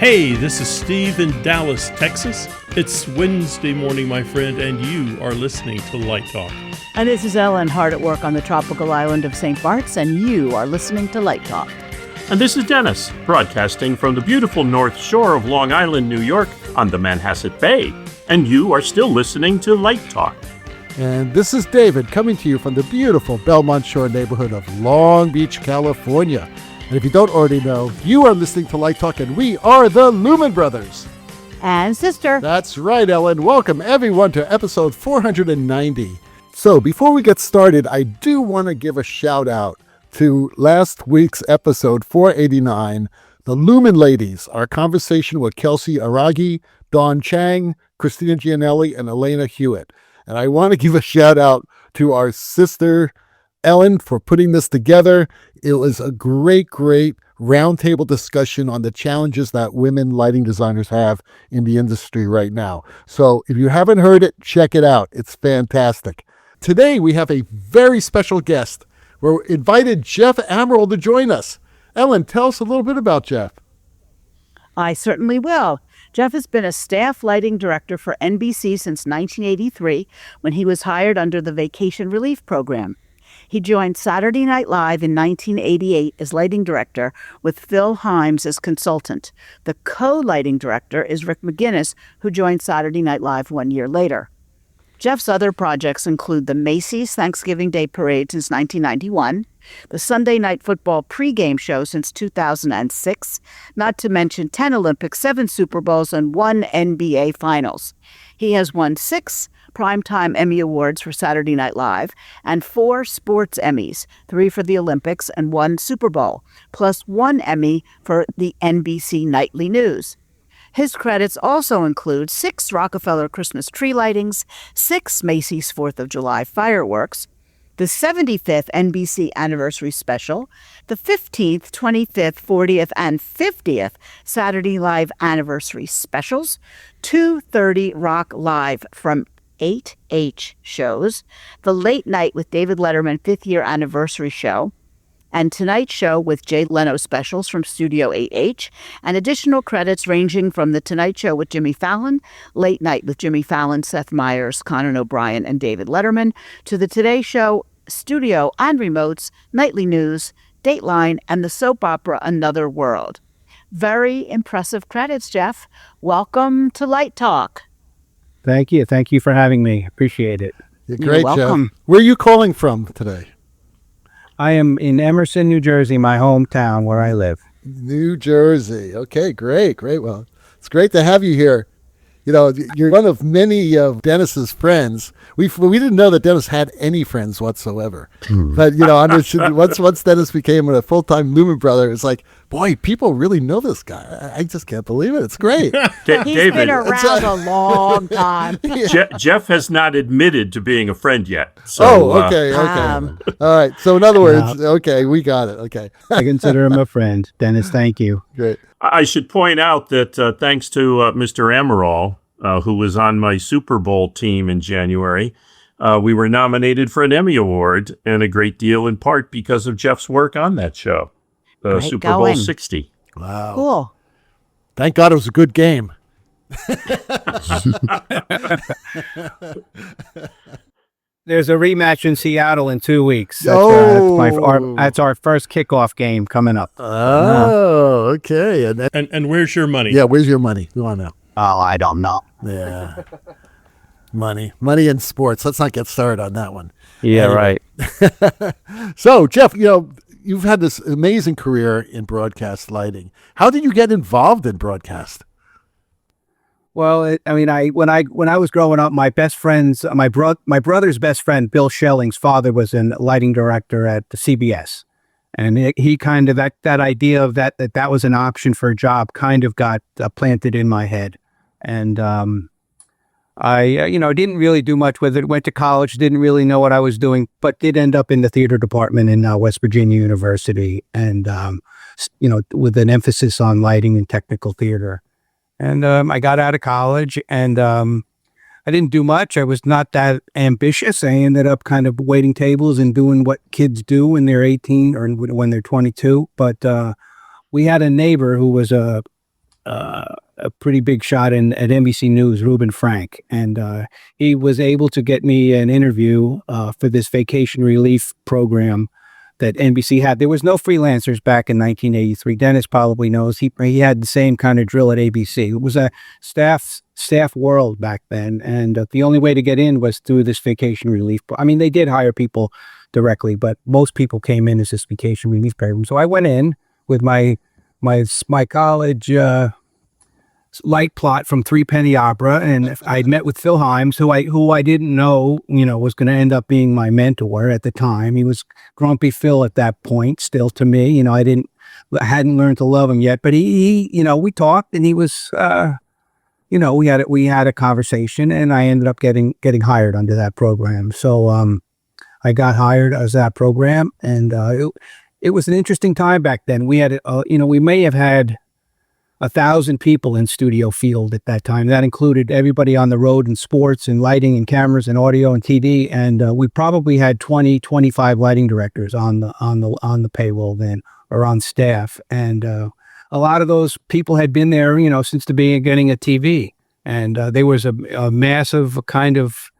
Hey, this is Steve in Dallas, Texas. It's Wednesday morning, my friend, and you are listening to Light Talk. And this is Ellen, hard at work on the tropical island of St. Bart's, and you are listening to Light Talk. And this is Dennis, broadcasting from the beautiful North Shore of Long Island, New York, on the Manhasset Bay. And you are still listening to Light Talk. And this is David, coming to you from the beautiful Belmont Shore neighborhood of Long Beach, California. And if you don't already know, you are listening to Light Talk, and we are the Lumen Brothers and Sister. That's right, Ellen. Welcome, everyone, to episode 490. So before we get started, I do want to give a shout out to last week's episode 489, The Lumen Ladies, our conversation with Kelsey Aragi, Dawn Chang, Christina Gianelli, and Elena Hewitt. And I want to give a shout out to our sister, Ellen, for putting this together. It was a great roundtable discussion on the challenges that women lighting designers have in the industry right now. So if you haven't heard it, check it out. It's fantastic. Today we have a very special guest. We're invited Geoff Amoral to join us. Ellen, tell us a little bit about Geoff. I certainly will. Geoff has been a staff lighting director for NBC since 1983, when he was hired under the Vacation Relief Program. He joined Saturday Night Live in 1988 as lighting director, with Phil Himes as consultant. The co-lighting director is Rick McGinnis, who joined Saturday Night Live 1 year later. Geoff's other projects include the Macy's Thanksgiving Day Parade since 1991, the Sunday Night Football pregame show since 2006, not to mention 10 Olympics, 7 Super Bowls, and 1 NBA Finals. He has won 6 Primetime Emmy Awards for Saturday Night Live and 4 Sports Emmys, 3 for the Olympics and 1 Super Bowl, plus 1 Emmy for the NBC Nightly News. His credits also include 6 Rockefeller Christmas tree lightings, 6 Macy's 4th of July fireworks, the 75th NBC Anniversary Special, the 15th, 25th, 40th, and 50th Saturday Live Anniversary Specials, 2:30 Rock Live from 8H shows, the Late Night with David Letterman 5th Year Anniversary Show, and Tonight Show with Jay Leno specials from Studio 8H, and additional credits ranging from The Tonight Show with Jimmy Fallon, Late Night with Jimmy Fallon, Seth Meyers, Conan O'Brien, and David Letterman, to The Today Show, Studio and Remotes, Nightly News, Dateline, and the soap opera Another World. Very impressive credits, Geoff. Welcome to Light Talk. Thank you. Thank you for having me. Appreciate it. You're great, You're welcome. Geoff. Where are you calling from today? I am in Emerson, New Jersey, my hometown where I live. New Jersey. Okay, great. Well, it's great to have you here. You know, you're one of many of Dennis's friends. We didn't know that Dennis had any friends whatsoever. But, you know, once Dennis became a full-time Lumen brother, it's like, boy, people really know this guy. I just can't believe it. It's great. He's David, been around a long time. Geoff has not admitted to being a friend yet. So, okay. All right. So in other words, okay, we got it. Okay. I consider him a friend. Dennis, thank you. Great. I should point out that thanks to Mr. Amaral, who was on my Super Bowl team in January, we were nominated for an Emmy Award, and a great deal in part because of Geoff's work on that show, Super Bowl 60. Wow. Cool. Thank God it was a good game. There's a rematch in Seattle in 2 weeks. That's our first kickoff game coming up. Oh, okay. And where's your money? Yeah, where's your money? We want to know. Oh, I don't know. Yeah. Money in sports. Let's not get started on that one. Yeah, anyway. Right. So, Geoff, you know, you've had this amazing career in broadcast lighting. How did you get involved in broadcast? Well, when I was growing up, my best friends, my brother's best friend, Bill Schelling's father was a lighting director at the CBS. And he kind of, that idea of that was an option for a job kind of got planted in my head. And I didn't really do much with it. Went to college, didn't really know what I was doing, but did end up in the theater department in West Virginia University. And, with an emphasis on lighting and technical theater. And I got out of college, and I didn't do much. I was not that ambitious. I ended up kind of waiting tables and doing what kids do when they're 18 or when they're 22. But we had a neighbor who was a a pretty big shot at NBC News, Ruben Frank, and he was able to get me an interview for this vacation relief program that NBC had. There was no freelancers back in 1983. Dennis probably knows. He had the same kind of drill at ABC. It was a staff world back then, and the only way to get in was through this vacation relief. I mean, they did hire people directly, but most people came in as this vacation relief program. So I went in with my college light plot from Three Penny Opera, and I'd met with Phil Himes, who I didn't know, was going to end up being my mentor at the time. He was grumpy Phil at that point, still to me. I hadn't learned to love him yet, but he we talked, and he was, we had a conversation, and I ended up getting hired under that program. So I got hired as that program, and it was an interesting time back then. We had, we may have had 1,000 people in Studio Field at that time. That included everybody on the road and sports and lighting and cameras and audio and TV. And we probably had 25 lighting directors on the payroll then, or on staff. And a lot of those people had been there, since the beginning of TV. And there was a massive kind of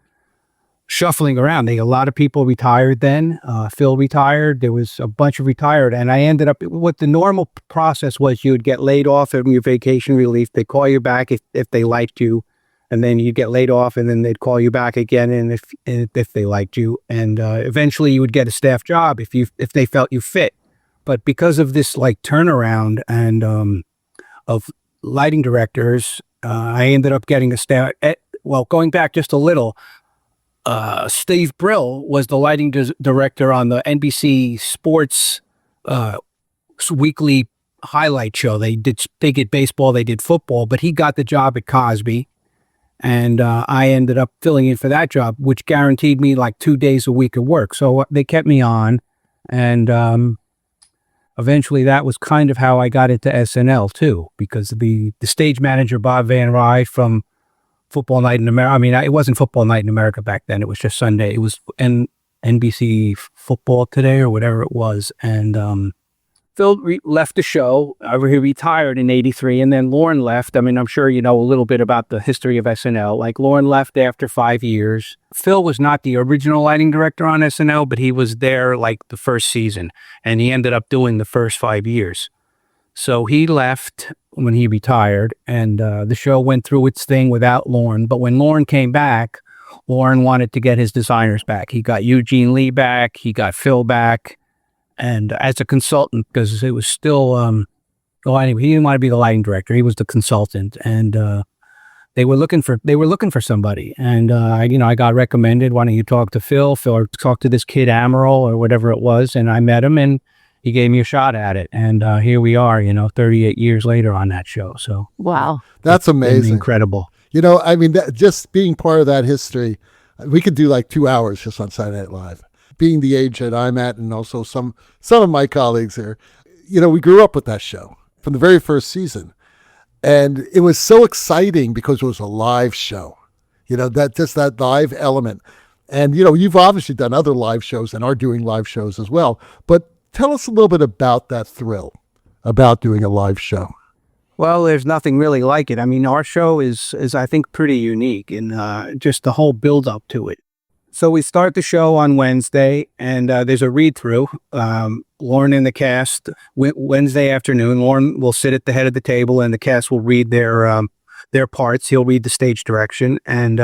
shuffling around. A lot of people retired then. Phil retired. There was a bunch of retired. And I ended up, what the normal process was, you would get laid off from your vacation relief. They'd call you back if they liked you. And then you'd get laid off, and then they'd call you back again and if they liked you. And eventually you would get a staff job if they felt you fit. But because of this turnaround and of lighting directors, I ended up getting a staff. Going back just a little, Steve Brill was the lighting director on the NBC Sports weekly highlight show. They did baseball, they did football, but he got the job at Cosby, and I ended up filling in for that job, which guaranteed me 2 days a week of work. So they kept me on, and eventually that was kind of how I got into SNL too, because the stage manager Bob Van Rye from Football Night in America. I mean, it wasn't Football Night in America back then. It was just Sunday. It was NBC Football Today or whatever it was. And Phil left the show. He retired in '83, and then Lorne left. I mean, I'm sure you know a little bit about the history of SNL. Lorne left after 5 years. Phil was not the original lighting director on SNL, but he was there the first season, and he ended up doing the first 5 years. So he left when he retired, and the show went through its thing without Lorne. But when Lorne came back, Lorne wanted to get his designers back. He got Eugene Lee back. He got Phil back. And as a consultant, because it was still, anyway, he didn't want to be the lighting director. He was the consultant, and they were looking for somebody. And I got recommended. Why don't you talk to Phil? Phil, talk to this kid Amoral or whatever it was. And I met him, and he gave me a shot at it. And here we are, 38 years later on that show. So wow, that's amazing, incredible. Just being part of that history, we could do 2 hours just on Saturday Night Live. Being the age that I'm at, and also some of my colleagues here, we grew up with that show from the very first season. And it was so exciting because it was a live show, that live element. And, you've obviously done other live shows and are doing live shows as well. But tell us a little bit about that thrill about doing a live show. Well, there's nothing really like it. I mean, our show is I think, pretty unique in just the whole build up to it. So we start the show on Wednesday, and there's a read-through. Lorne and the cast, Wednesday afternoon, Lorne will sit at the head of the table, and the cast will read their parts. He'll read the stage direction. And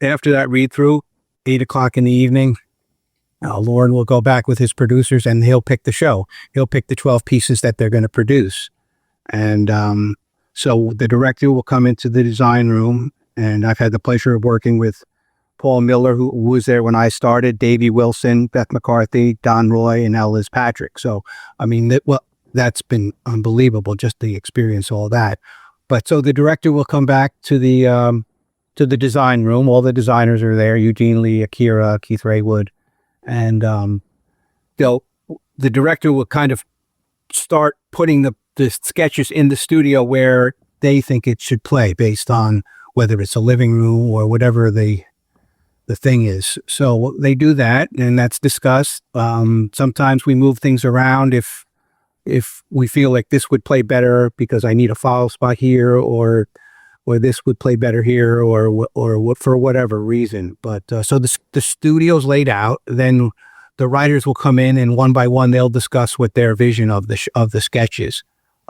after that read-through, 8 o'clock in the evening, Lorne will go back with his producers, and he'll pick the show. He'll pick the 12 pieces that they're going to produce. And so the director will come into the design room, and I've had the pleasure of working with Paul Miller, who was there when I started, Davey Wilson, Beth McCarthy, Don Roy, and now Liz Patrick. So, I mean, that's been unbelievable, just the experience, all that. But so the director will come back to the design room. All the designers are there, Eugene Lee, Akira, Keith Raywood. And the director will kind of start putting the sketches in the studio where they think it should play based on whether it's a living room or whatever the thing is. So they do that, and that's discussed. Sometimes we move things around if if we feel like this would play better because I need a follow spot here, or this would play better here, or for whatever reason. But so the studio's laid out, then the writers will come in, and one by one they'll discuss what their vision of the sketches.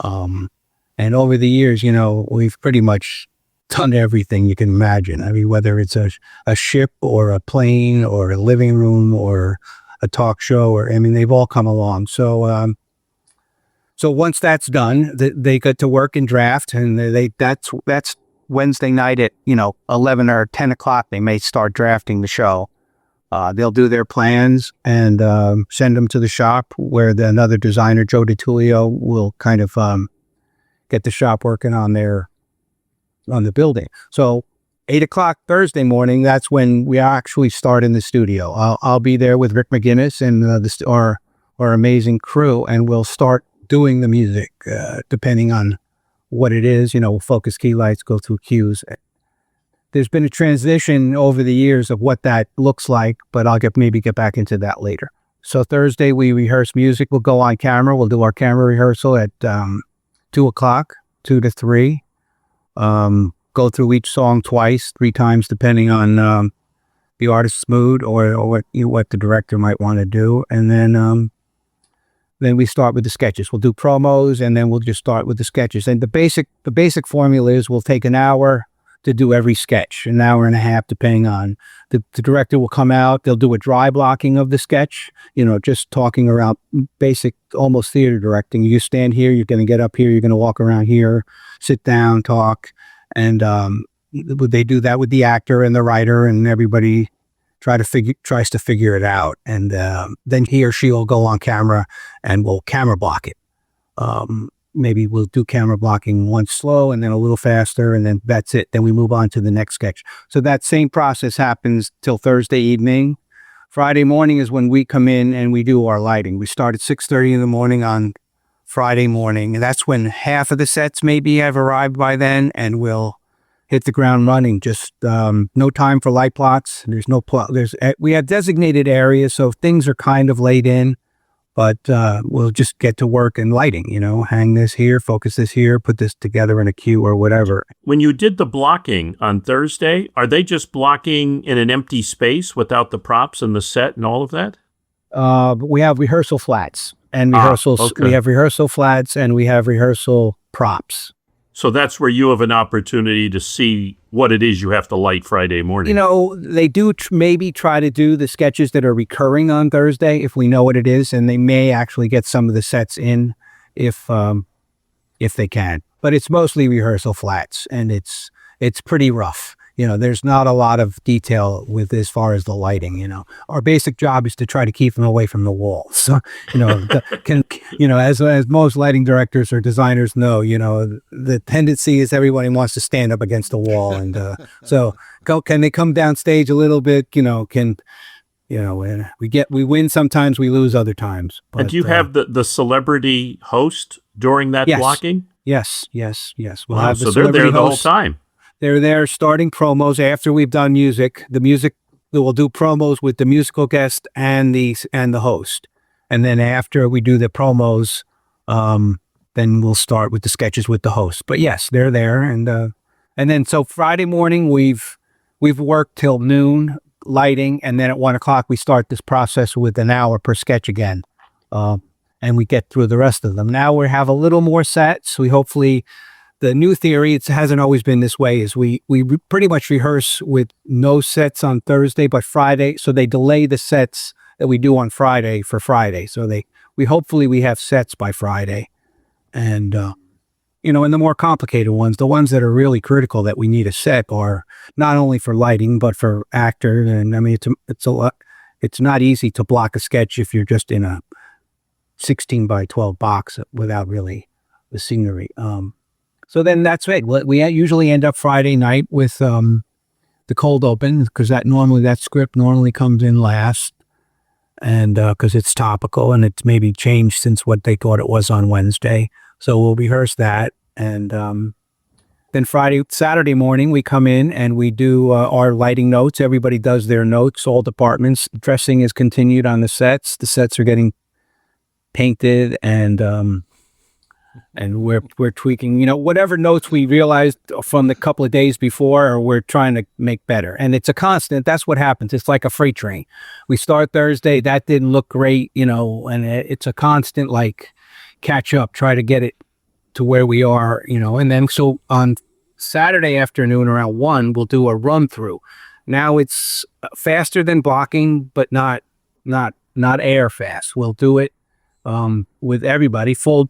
And over the years, we've pretty much done everything you can imagine. I mean, whether it's a ship or a plane or a living room or a talk show, they've all come along. So so once that's done, they get to work and draft, and that's Wednesday night at 11 or 10 o'clock. They may start drafting the show. They'll do their plans and send them to the shop where another designer, Joe DiTullio, will kind of get the shop working on the building. So 8 o'clock Thursday morning, that's when we actually start in the studio. I'll be there with Rick McGinnis and our amazing crew, and we'll start doing the music depending on what it is. We'll focus key lights, go through cues. There's been a transition over the years of what that looks like, but I'll maybe get back into that later. So Thursday we rehearse music. We'll go on camera. We'll do our camera rehearsal at 2 o'clock, 2 to 3. Go through each song twice, 3 times, depending on the artist's mood or what the director might want to do. And then we start with the sketches. We'll do promos, and then we'll just start with the sketches. And the basic formula is we'll take an hour to do every sketch, an hour and a half, depending on the director will come out. They'll do a dry blocking of the sketch, just talking around basic, almost theater directing. You stand here, you're going to get up here, you're going to walk around here, sit down, talk. And they do that with the actor and the writer, and everybody tries to figure it out. And then he or she will go on camera and we'll camera block it. Maybe we'll do camera blocking once slow and then a little faster, and then that's it. Then we move on to the next sketch. So that same process happens till Thursday evening. Friday morning is when we come in and we do our lighting. We start at 6:30 in the morning on Friday morning, and that's when half of the sets maybe have arrived by then, and we'll hit the ground running. Just no time for light plots. There's no plot. We have designated areas, so things are kind of laid in. But we'll just get to work in lighting, hang this here, focus this here, put this together in a cue or whatever. When you did the blocking on Thursday, are they just blocking in an empty space without the props and the set and all of that? We have rehearsal flats and rehearsals. Okay. We have rehearsal flats and we have rehearsal props. So that's where you have an opportunity to see what it is you have to light Friday morning. They do maybe try to do the sketches that are recurring on Thursday if we know what it is, and they may actually get some of the sets in if they can. But it's mostly rehearsal flats, and it's pretty rough. There's not a lot of detail with as far as the lighting. Our basic job is to try to keep them away from the walls. So, as most lighting directors or designers know, the tendency is everybody wants to stand up against the wall. And so can they come down stage a little bit? We win sometimes, we lose other times. But, and do you have the celebrity host during that blocking? Yes. We'll have so they're there the whole time. They're there starting promos after we've done music. We'll do promos with the musical guest and the host. And then after we do the promos, then we'll start with the sketches with the host. But yes, they're there. And then so Friday morning, we've worked till noon lighting. And then at 1 o'clock, we start this process with an hour per sketch again. And we get through the rest of them. Now we have a little more sets. The new theory, it hasn't always been this way, is we pretty much rehearse with no sets on Thursday, but Friday. So they delay the sets that we do on Friday for Friday. So we have sets by Friday. And, and the more complicated ones, the ones that are really critical that we need a set are not only for lighting, but for actor. And it's not easy to block a sketch if you're just in a 16 by 12 box without really the scenery. So then that's it. We usually end up Friday night with the cold open, because that script normally comes in last, and because it's topical and it's maybe changed since what they thought it was on Wednesday. So we'll rehearse that, and then Saturday morning we come in and we do our lighting notes. Everybody does their notes, all departments. Dressing is continued on the sets. The sets are getting painted and And we're tweaking, whatever notes we realized from the couple of days before, or we're trying to make better. And it's a constant. That's what happens. It's like a freight train. We start Thursday, that didn't look great, and it's a constant like catch up, try to get it to where we are, and then so on Saturday afternoon around 1, we'll do a run through. Now it's faster than blocking, but not air fast. We'll do it with everybody, full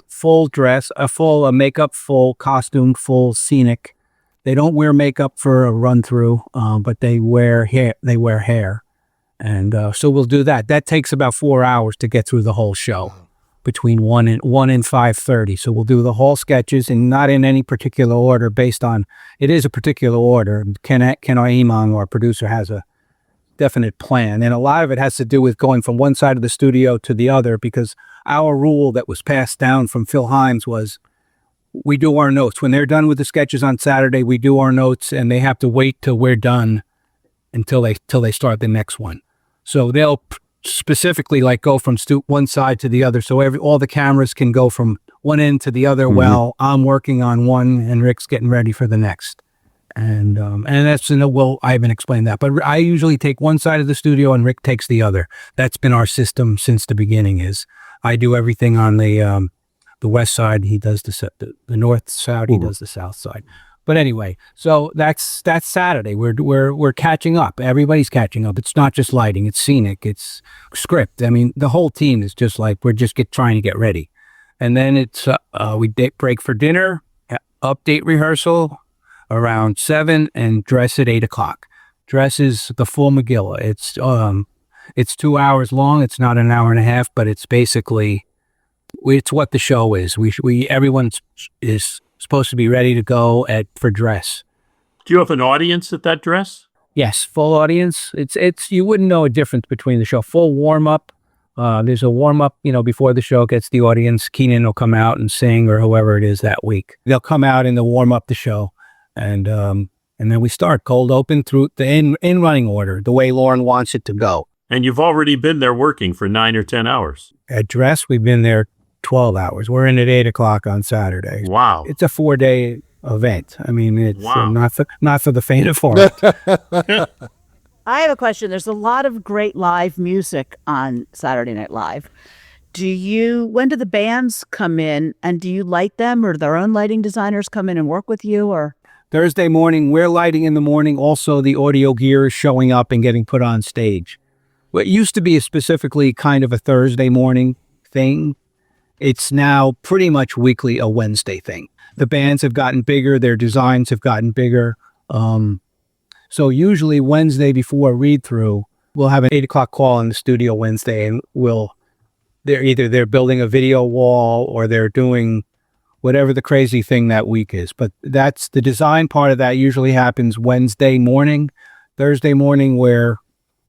dress, full makeup, full costume, full scenic. They don't wear makeup for a run through, but they wear hair. And so we'll do that. That takes about 4 hours to get through the whole show, between 1 and 5:30. So we'll do the whole sketches, and not in any particular order, based on, it is a particular order. Ken Imang, our producer, has a definite plan. And a lot of it has to do with going from one side of the studio to the other, because our rule that was passed down from Phil Himes was we do our notes. When they're done with the sketches on Saturday, we do our notes, and they have to wait till we're done until they start the next one. So they'll specifically like go from one side to the other. So all the cameras can go from one end to the other. While I'm working on one and Rick's getting ready for the next. And that's, I haven't explained that, but I usually take one side of the studio and Rick takes the other. That's been our system since the beginning. Is I do everything on the west side. He does the north side. He does the south side. But anyway, so that's Saturday. We're catching up. Everybody's catching up. It's not just lighting. It's scenic. It's script. I mean, the whole team is just like, we're just trying to get ready. And then it's we break for dinner, update rehearsal around 7, and dress at 8 o'clock. Dress is the full Megillah. It's 2 hours long. It's not an hour and a half, but it's basically, it's what the show is. Everyone is supposed to be ready to go for dress. Do you have an audience at that dress? Yes, full audience. It's you wouldn't know a difference between the show. Full warm up. There's a warm up, before the show gets the audience. Keenan will come out and sing, or whoever it is that week. They'll come out and they'll warm up the show. And then we start cold open through the in running order, the way Lauren wants it to go. And you've already been there working for 9 or 10 hours. At dress, we've been there 12 hours. We're in at 8 o'clock on Saturday. Wow. It's a 4-day event. I mean, it's wow. not for the faint of heart. I have a question. There's a lot of great live music on Saturday Night Live. When do the bands come in, and do you light them, or their own lighting designers come in and work with you, or? Thursday morning, we're lighting in the morning. Also, the audio gear is showing up and getting put on stage. What used to be specifically kind of a Thursday morning thing, it's now pretty much weekly a Wednesday thing. The bands have gotten bigger. Their designs have gotten bigger. So usually Wednesday before read-through, we'll have an 8 o'clock call in the studio Wednesday, and they're building a video wall, or they're doing whatever the crazy thing that week is. But that's the design part of that usually happens Wednesday morning. Thursday morning, we're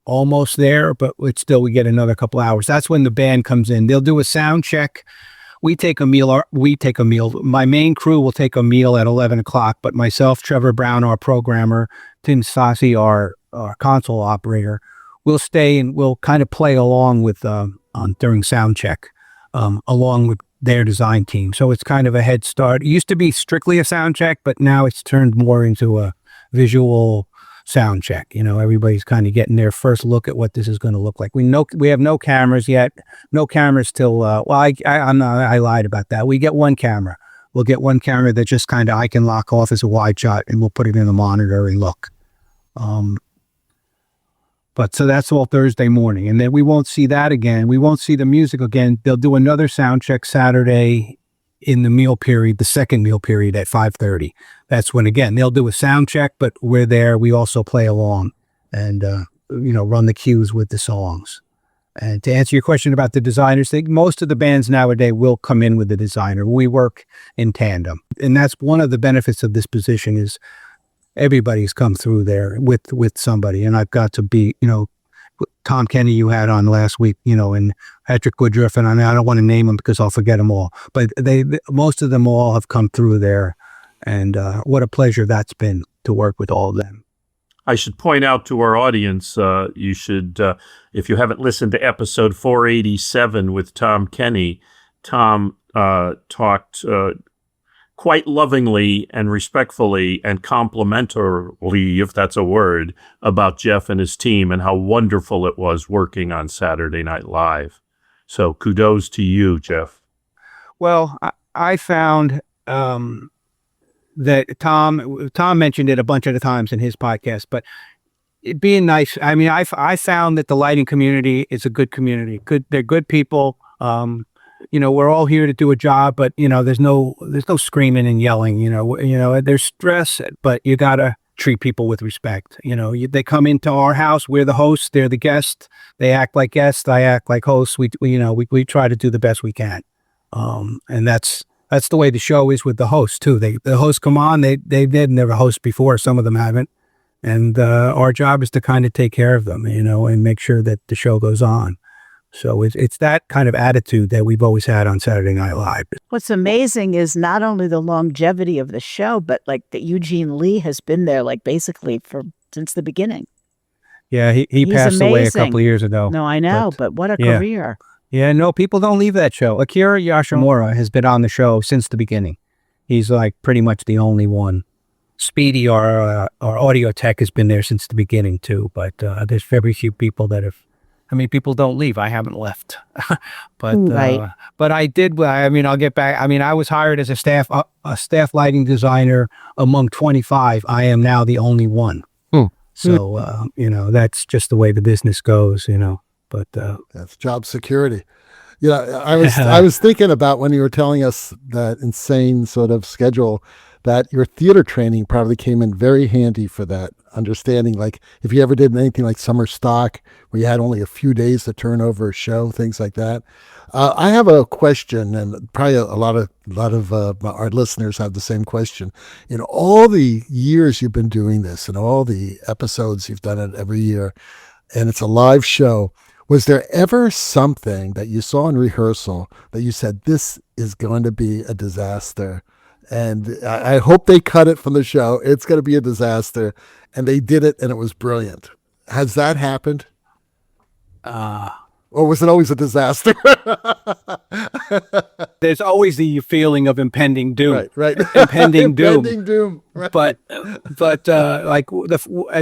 almost there, but we get another couple hours. That's when the band comes in. They'll do a sound check. We take a meal. My main crew will take a meal at 11 o'clock, but myself, Trevor Brown, our programmer, Tim Sassi, our console operator, we'll stay and we'll kind of play along with during sound check, along with their design team. So it's kind of a head start. It used to be strictly a sound check, but now it's turned more into a visual sound check. Everybody's kind of getting their first look at what this is going to look like. We have no cameras yet. No cameras till, I lied about that. We get one camera. We'll get one camera that just kind of I can lock off as a wide shot, and we'll put it in the monitor and look. But so that's all Thursday morning. And then we won't see that again. We won't see the music again. They'll do another sound check Saturday in the meal period, the second meal period at 5:30. That's when, again, they'll do a sound check, but we're there. We also play along and, run the cues with the songs. And to answer your question about the designers, most of the bands nowadays will come in with the designer. We work in tandem. And that's one of the benefits of this position is everybody's come through there with somebody. And I've got to be, Tom Kenny you had on last week, and Patrick Woodruff, and I don't want to name them because I'll forget them all. But most of them all have come through there. And what a pleasure that's been to work with all of them. I should point out to our audience, you should, if you haven't listened to episode 487 with Tom Kenny, Tom talked quite lovingly and respectfully and complimentarily, if that's a word, about Geoff and his team and how wonderful it was working on Saturday Night Live. So kudos to you, Geoff. Well, I found that Tom mentioned it a bunch of times in his podcast, but it being nice. I mean, I found that the lighting community is a good community. They're good people. We're all here to do a job, but there's no screaming and yelling. There's stress, but you gotta treat people with respect. They come into our house. We're the hosts. They're the guests. They act like guests. I act like hosts. We try to do the best we can. And that's the way the show is with the hosts too. The hosts come on. They've never hosted before. Some of them haven't, and our job is to kind of take care of them, and make sure that the show goes on. So it's that kind of attitude that we've always had on Saturday Night Live. What's amazing is not only the longevity of the show, but like that Eugene Lee has been there like basically since the beginning. Yeah, he passed away a couple of years ago. No, I know, but what a career. Yeah, no, people don't leave that show. Akira Yoshimura has been on the show since the beginning. He's like pretty much the only one. Speedy, our audio tech, has been there since the beginning too, but there's very few people that have. I mean, people don't leave. I haven't left, but right. But I did. I mean, I'll get back. I mean, I was hired as a staff lighting designer among 25. I am now the only one. So that's just the way the business goes. But that's job security. I was thinking about when you were telling us that insane sort of schedule, that your theater training probably came in very handy for that understanding. Like if you ever did anything like summer stock where you had only a few days to turn over a show, things like that. I have a question, and probably a lot of our listeners have the same question. In all the years you've been doing this and all the episodes you've done it every year, and it's a live show, was there ever something that you saw in rehearsal that you said, this is going to be a disaster? And I hope they cut it from the show. It's going to be a disaster. And they did it, and it was brilliant. Has that happened? Or was it always a disaster? There's always the feeling of impending doom. Right. Impending doom. Impending doom. Right. But like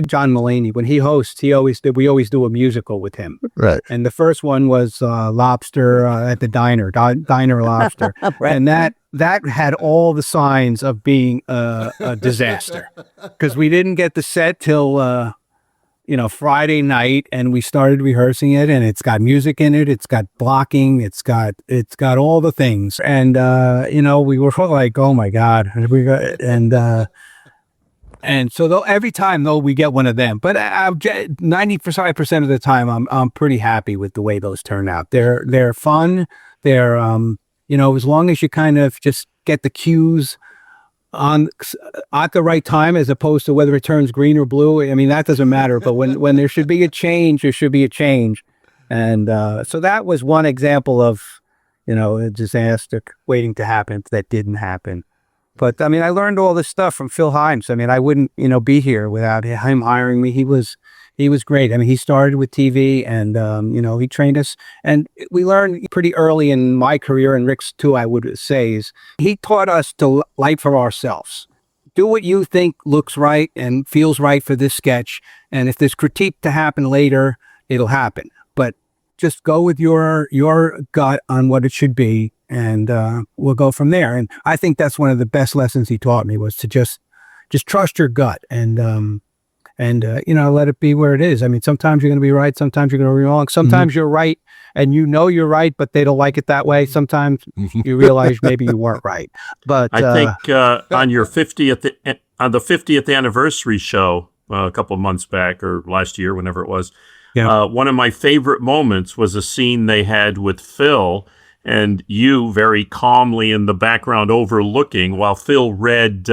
John Mulaney, when he hosts, we always do a musical with him. Right. And the first one was Lobster at the Diner Lobster. Right. And that had all the signs of being a disaster, because we didn't get the set till Friday night, and we started rehearsing it, and it's got music in it, it's got blocking, it's got all the things, and we were like, oh my God, and so every time we get one of them, but 95% of the time I'm pretty happy with the way those turn out. They're fun. They're as long as you kind of just get the cues on at the right time, as opposed to whether it turns green or blue. I mean, that doesn't matter. But when there should be a change, there should be a change. And so that was one example of, a disaster waiting to happen that didn't happen. But I mean, I learned all this stuff from Phil Himes. I mean, I wouldn't, be here without him hiring me. He was great. I mean, he started with TV, and, he trained us, and we learned pretty early in my career, and Rick's too, I would say, is he taught us to light for ourselves. Do what you think looks right and feels right for this sketch. And if there's critique to happen later, it'll happen. But just go with your gut on what it should be, and we'll go from there. And I think that's one of the best lessons he taught me, was to just trust your gut, and let it be where it is. I mean, sometimes you're going to be right, sometimes you're going to be wrong. Sometimes you're right, and you're right, but they don't like it that way. Sometimes you realize maybe you weren't right. But I think on your 50th anniversary show a couple of months back, or last year, whenever it was, one of my favorite moments was a scene they had with Phil, and you very calmly in the background overlooking while Phil read,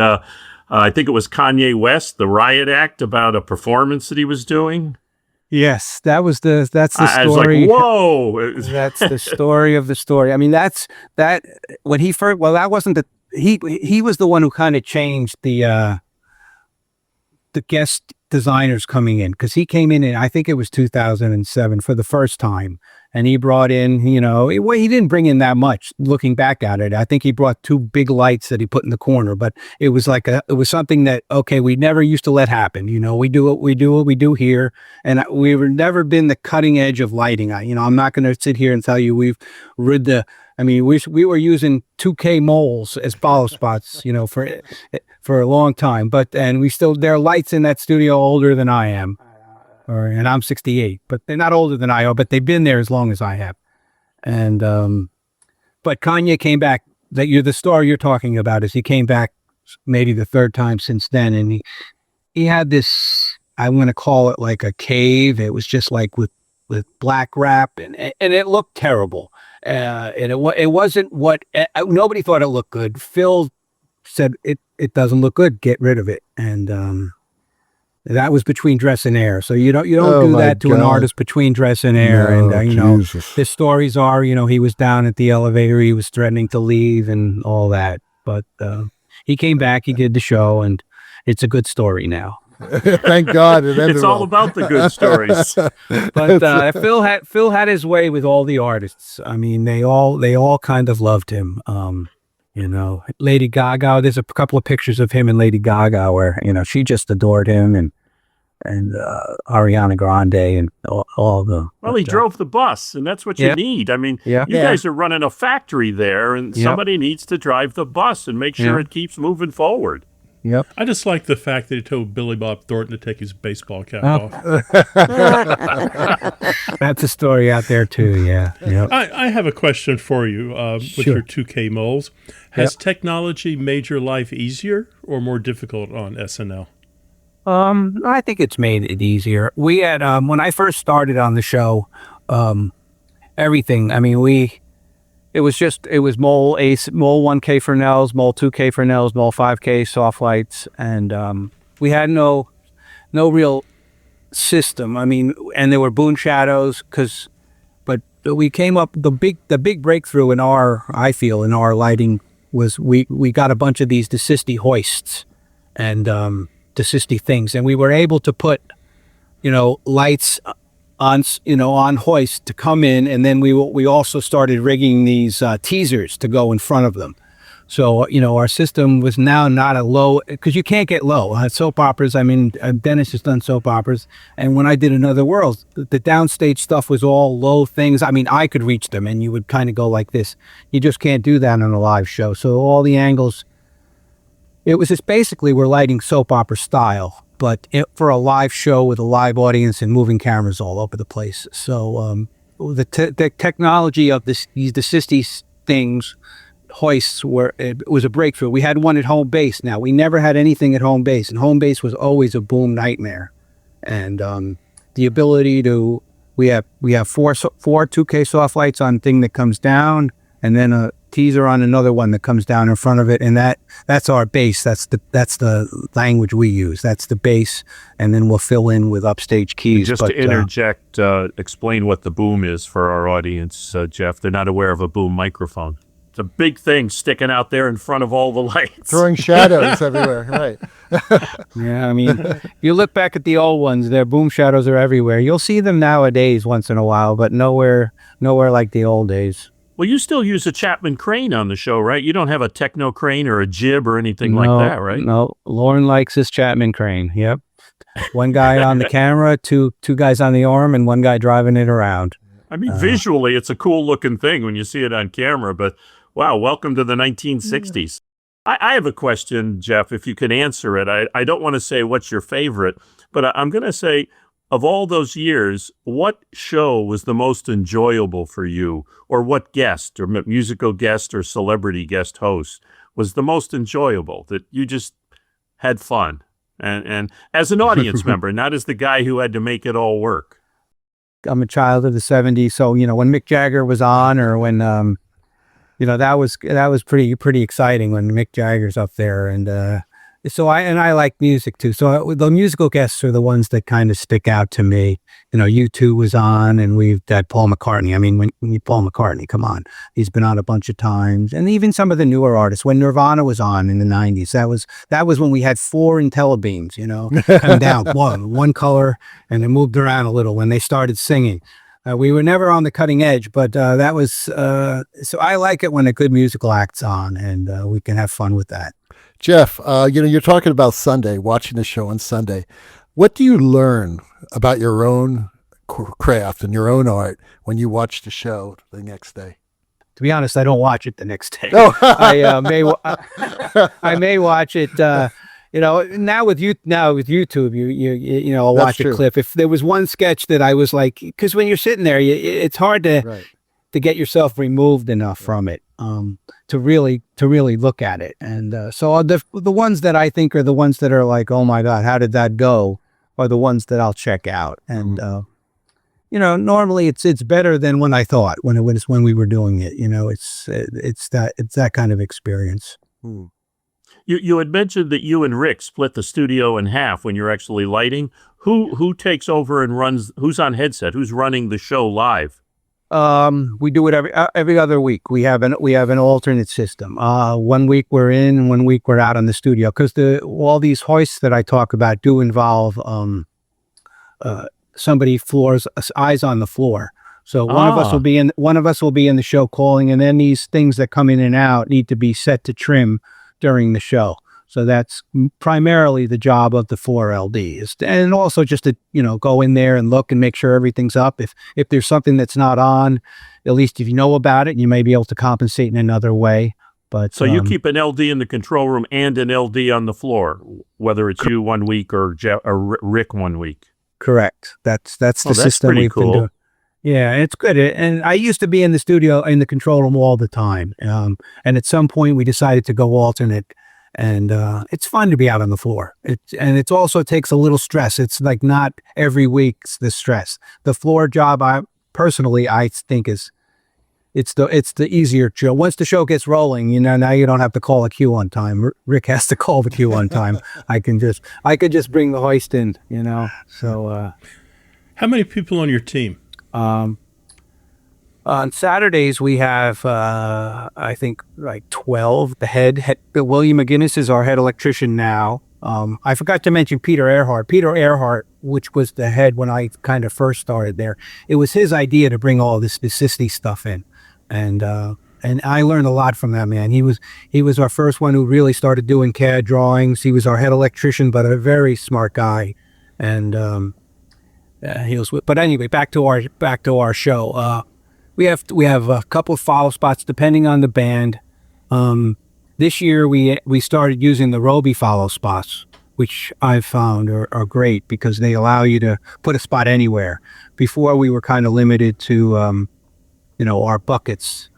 I think it was Kanye West, the Riot Act, about a performance that he was doing. Yes, that's the story. I was like, whoa. That's the story of the story. I mean, that when he first, well, that wasn't he was the one who kind of changed the guest designers coming in, because he came in I think it was 2007 for the first time. And he brought in, he didn't bring in that much. Looking back at it, I think he brought 2 big lights that he put in the corner. But it was it was something that, okay, we never used to let happen. We do what we do here, and we've never been the cutting edge of lighting. I'm not going to sit here and tell you we've rid the. I mean, we were using 2K moles as follow spots, for a long time. And there are lights in that studio older than I am. And I'm 68, but they're not older than I are, but they've been there as long as I have. And, but Kanye came back. The story you're talking about is he came back maybe the 3rd time since then. And he had this, I'm going to call it like a cave. It was just like with black wrap and it looked terrible. And it wasn't nobody thought it looked good. Phil said, it doesn't look good. Get rid of it. And, that was Between Dress and Air. So you don't do that to an artist between Dress and Air. No, and Jesus. The stories are, he was down at the elevator, he was threatening to leave and all that. But he came back, he did the show, and it's a good story now. Thank God it ended It's all about the good stories. But Phil had his way with all the artists. I mean, they all kind of loved him. Lady Gaga, there's a couple of pictures of him and Lady Gaga where, she just adored him and Ariana Grande and all the... Well, he drove the bus, and that's what you need. I mean, you guys are running a factory there, and somebody needs to drive the bus and make sure it keeps moving forward. Yep. I just like the fact that he told Billy Bob Thornton to take his baseball cap off. That's a story out there too, yeah. Yep. I have a question for you with your 2K moles. Has technology made your life easier or more difficult on SNL? I think it's made it easier. We had, when I first started on the show, everything, I mean, it was mole 1K Fresnels, mole 2K Fresnels, mole 5K soft lights, and we had no real system. I mean, and there were boom shadows but we came up the big breakthrough in our lighting was we got a bunch of these Desisti hoists and Desisti things, and we were able to put lights on hoist to come in, and then we also started rigging these teasers to go in front of them. So our system was now not a low, because you can't get low soap operas. I mean, Dennis has done soap operas, and when I did Another World, the downstage stuff was all low things. I mean, I could reach them, and you would kind of go like this. You just can't do that on a live show. So all the angles, it was just basically we're lighting soap opera style, but for a live show with a live audience and moving cameras all over the place. So the technology of these Desisti things, hoists, it was a breakthrough. We had one at home base. Now we never had anything at home base, and home base was always a boom nightmare. And the ability to we have four 2K soft lights on thing that comes down, and then a teaser on another one that comes down in front of it, and that's our base. That's the language we use. That's the base, and then we'll fill in with upstage keys. Just to interject, explain what the boom is for our audience, Geoff. They're not aware of a boom microphone. It's a big thing sticking out there in front of all the lights. Throwing shadows everywhere, right. Yeah, I mean, if you look back at the old ones, their boom shadows are everywhere. You'll see them nowadays once in a while, but nowhere like the old days. Well, you still use a Chapman crane on the show, right? You don't have a techno crane or a jib or anything like that, right? No, Lauren likes his Chapman crane, yep. One guy on the camera, two guys on the arm, and one guy driving it around. I mean, visually, it's a cool looking thing when you see it on camera, but wow, welcome to the 1960s. I have a question, Geoff, if you can answer it. I don't want to say what's your favorite, but I'm going to say, of all those years, what show was the most enjoyable for you? Or what guest, or musical guest, or celebrity guest host was the most enjoyable, that you just had fun? And as an audience member, not as the guy who had to make it all work. I'm a child of the 70s, so, when Mick Jagger was on, or when... that was pretty exciting when Mick Jagger's up there, and so I like music too. So the musical guests are the ones that kind of stick out to me. U2 was on, and we've had Paul McCartney. I mean, when Paul McCartney, come on, he's been on a bunch of times, and even some of the newer artists. When Nirvana was on in the 90s, that was when we had 4 IntelliBeams, coming down one color, and it moved around a little when they started singing. We were never on the cutting edge, but that was so I like it when a good musical act's on, and we can have fun with that. Geoff, you're talking about Sunday, watching the show on Sunday. What do you learn about your own craft and your own art when you watch the show the next day? To be honest, I don't watch it the next day. Oh. I may watch it. Now with YouTube, I'll watch a clip. If there was one sketch that I was like, because when you're sitting there, it's hard to get yourself removed enough from it to really look at it. And so the ones that I think are the ones that are like, oh my God, how did that go? Are the ones that I'll check out. And normally it's better than when I thought when we were doing it. It's that kind of experience. You had mentioned that you and Rick split the studio in half when you're actually lighting. Who takes over and runs? Who's on headset? Who's running the show live? We do it every other week. We have an alternate system. 1 week we're in, 1 week we're out on the studio, because all these hoists that I talk about do involve somebody eyes on the floor. So one of us will be in the show calling, and then these things that come in and out need to be set to trim during the show. So that's primarily the job of the floor LD, and also just to go in there and look and make sure everything's up. If there's something that's not on, at least if you know about it, you may be able to compensate in another way. But so you keep an LD in the control room and an LD on the floor, whether it's you 1 week or Rick 1 week. Correct. That's the system we've been doing. Yeah, it's good. And I used to be in the studio, in the control room all the time. And at some point we decided to go alternate, and it's fun to be out on the floor. It also takes a little stress. It's like not every week's the stress. The floor job, I think it's the easier job. Once the show gets rolling, now you don't have to call a cue on time. Rick has to call the cue on time. I could just bring the hoist in, So how many people on your team? On Saturdays we have I think like 12. The head William McGinnis is our head electrician now. I forgot to mention Peter Earhart, which was the head when I kind of first started there. It was his idea to bring all this SysD stuff in, and I learned a lot from that man. He was our first one who really started doing CAD drawings. He was our head electrician, but a very smart guy, and but anyway, back to our show. We have a couple of follow spots depending on the band. This year we started using the Robe follow spots, which I've found are great because they allow you to put a spot anywhere. Before we were kind of limited to our buckets.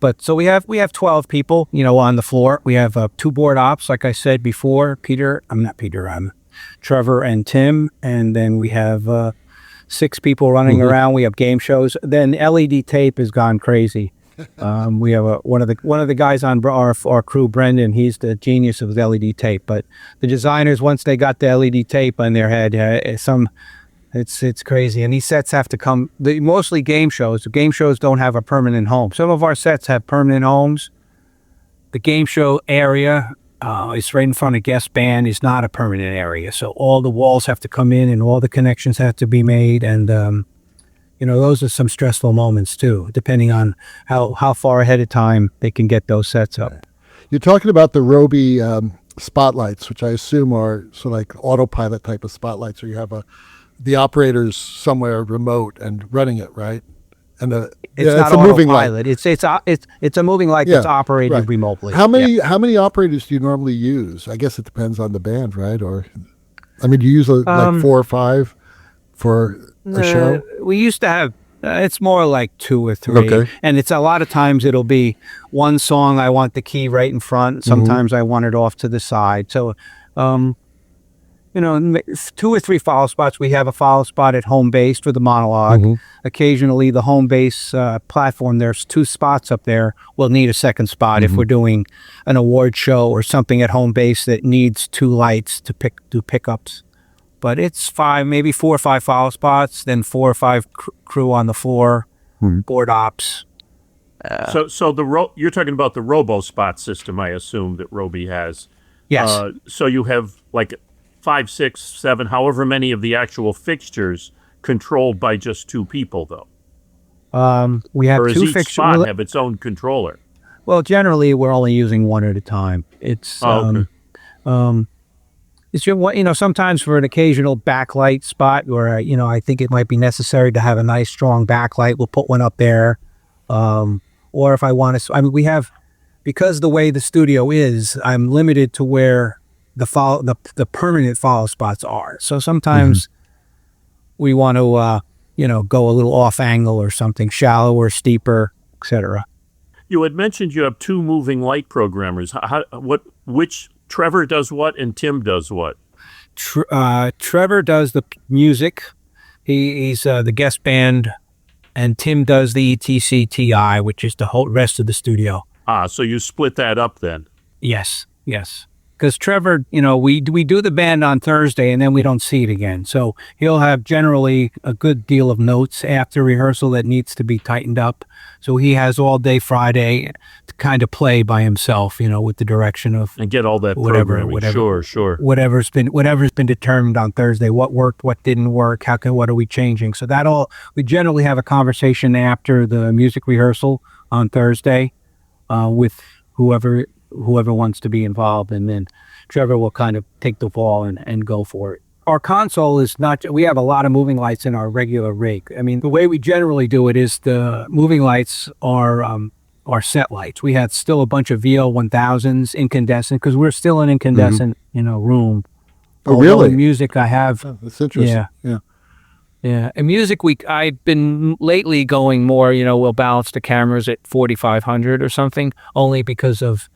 But so we have 12 people, on the floor. We have 2 board ops, like I said before, Trevor and Tim, and then we have 6 people running around. We have game shows. Then LED tape has gone crazy. We have one of the guys on our crew, Brendan. He's the genius of LED tape. But the designers, once they got the LED tape on their head, it's crazy. And these sets have to come. Mostly game shows. The game shows don't have a permanent home. Some of our sets have permanent homes. The game show area. It's right in front of guest band, is not a permanent area. So all the walls have to come in and all the connections have to be made. And, those are some stressful moments too, depending on how far ahead of time they can get those sets up. You're talking about the Robe spotlights, which I assume are sort of like autopilot type of spotlights, where you have the operators somewhere remote and running it, right? And it's not a moving light. It's a moving light that's operated remotely. How many operators do you normally use? I guess it depends on the band, right? Or, do you use like 4 or 5 for a show? We used to have. It's more like 2 or 3. Okay. And it's a lot of times it'll be one song. I want the key right in front. Sometimes I want it off to the side. So, 2 or 3 follow spots. We have a follow spot at home base for the monologue. Occasionally, the home base platform, there's 2 spots up there. We'll need a second spot if we're doing an award show or something at home base that needs 2 lights to do pickups. But it's 4 or 5 follow spots, then 4 or 5 crew on the floor, board ops. So you're talking about the Robo spot system, I assume, that Robe has. Yes. So you have like 5, 6, 7, however many of the actual fixtures controlled by just 2 people, though. We have or does two each fixtures. spot have its own controller? Well, generally we're only using one at a time. It's Okay. it's sometimes for an occasional backlight spot where I think it might be necessary to have a nice strong backlight, we'll put one up there. Or if I want to, we have, because the way the studio is, I'm limited to where the permanent follow spots are. So sometimes we want to go a little off angle or something, shallower, steeper, etc. You had mentioned you have two moving light programmers. Which Trevor does what and Tim does what? Trevor does the music. He's the guest band, and Tim does the ETC-TI, which is the whole rest of the studio. So you split that up then? Yes. Because Trevor, we do the band on Thursday and then we don't see it again. So he'll have generally a good deal of notes after rehearsal that needs to be tightened up. So he has all day Friday to kind of play by himself, with the direction of and get all that whatever. Sure. Whatever's been determined on Thursday, what worked, what didn't work, what are we changing? So we generally have a conversation after the music rehearsal on Thursday with whoever wants to be involved, and then Trevor will kind of take the ball and go for it. Our console is we have a lot of moving lights in our regular rig. The way we generally do it is the moving lights are set lights. We had still a bunch of VL1000s incandescent, because we're still an incandescent, room. Oh, really? In music I have. Oh, that's interesting. Yeah. In music, I've been lately going more, we'll balance the cameras at 4500 or something, only because of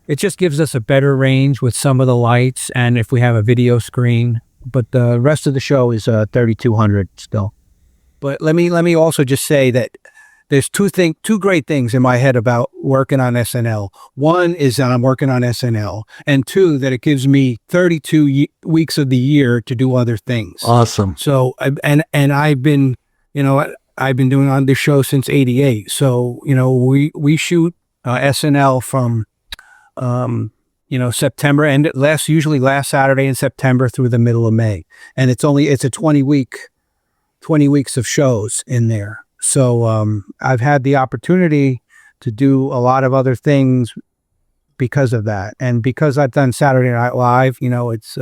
it just gives us a better range with some of the lights, and if we have a video screen. But the rest of the show is 3200 still. But let me also just say that there's two great things in my head about working on SNL. One is that I'm working on SNL, and two, that it gives me 32 weeks of the year to do other things. Awesome. So and I've been doing on this show since '88. So we shoot SNL from September, and usually last Saturday in September through the middle of May, and it's a 20 weeks of shows in there. So I've had the opportunity to do a lot of other things because of that, and because I've done Saturday Night Live, it's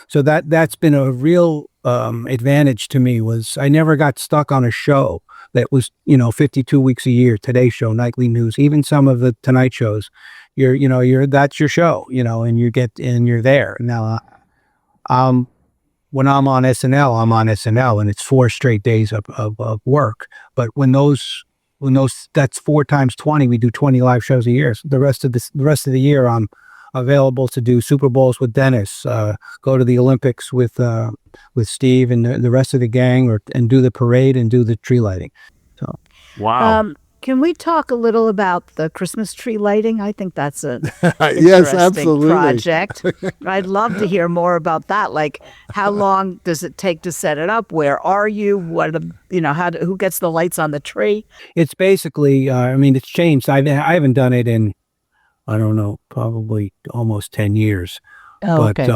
so that's been a real advantage to me. Was I never got stuck on a show that was 52 weeks a year. Today Show, Nightly News, even some of the Tonight shows. That's your show, and you're there. Now, when I'm on SNL, I'm on SNL, and it's 4 straight days of work. But when that's 4 times 20, we do 20 live shows a year. So the rest of the year, I'm available to do Super Bowls with Dennis, go to the Olympics with Steve and the rest of the gang, and do the parade and do the tree lighting. So, wow. Can we talk a little about the Christmas tree lighting? I think that's a yes, absolutely project. I'd love to hear more about that. Like, how long does it take to set it up? Where are you? Who gets the lights on the tree? It's basically, it's changed. I haven't done it in, I don't know, probably almost 10 years. Oh, but,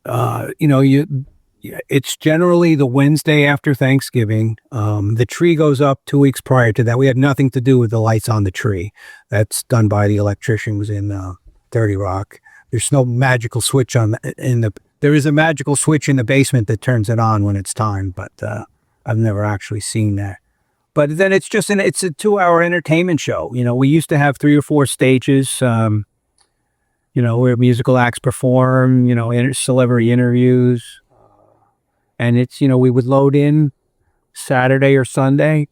okay. It's generally the Wednesday after Thanksgiving. The tree goes up 2 weeks prior to that. We have nothing to do with the lights on the tree. That's done by the electricians in 30 Rock. There's no magical switch there is a magical switch in the basement that turns it on when it's time, but I've never actually seen that. But then it's a 2-hour entertainment show. We used to have 3 or 4 stages, where musical acts perform, celebrity interviews. And it's, we would load in Saturday or Sunday,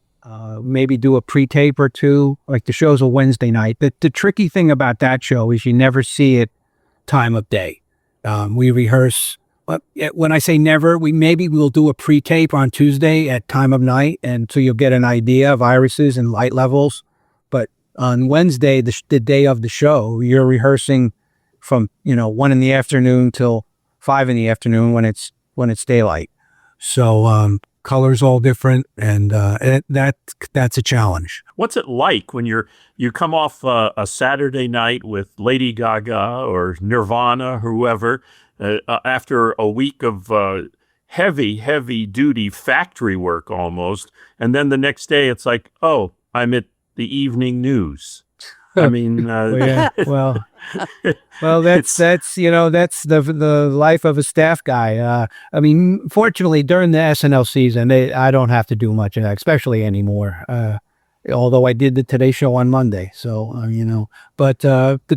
maybe do a pre-tape or two. Like the show's a Wednesday night. The tricky thing about that show is you never see it time of day. We rehearse, when I say never, we'll do a pre-tape on Tuesday at time of night. And so you'll get an idea of irises and light levels. But on Wednesday, the day of the show, you're rehearsing from, 1 in the afternoon till 5 in the afternoon when it's daylight. So colors all different, and that's a challenge. What's it like when you come off a Saturday night with Lady Gaga or Nirvana or whoever after a week of heavy duty factory work almost. And then the next day it's like, oh, I'm at the evening news. I mean, well, that's the life of a staff guy. I mean, fortunately, during the SNL season, I don't have to do much of that, especially anymore. Although I did the Today Show on Monday, so But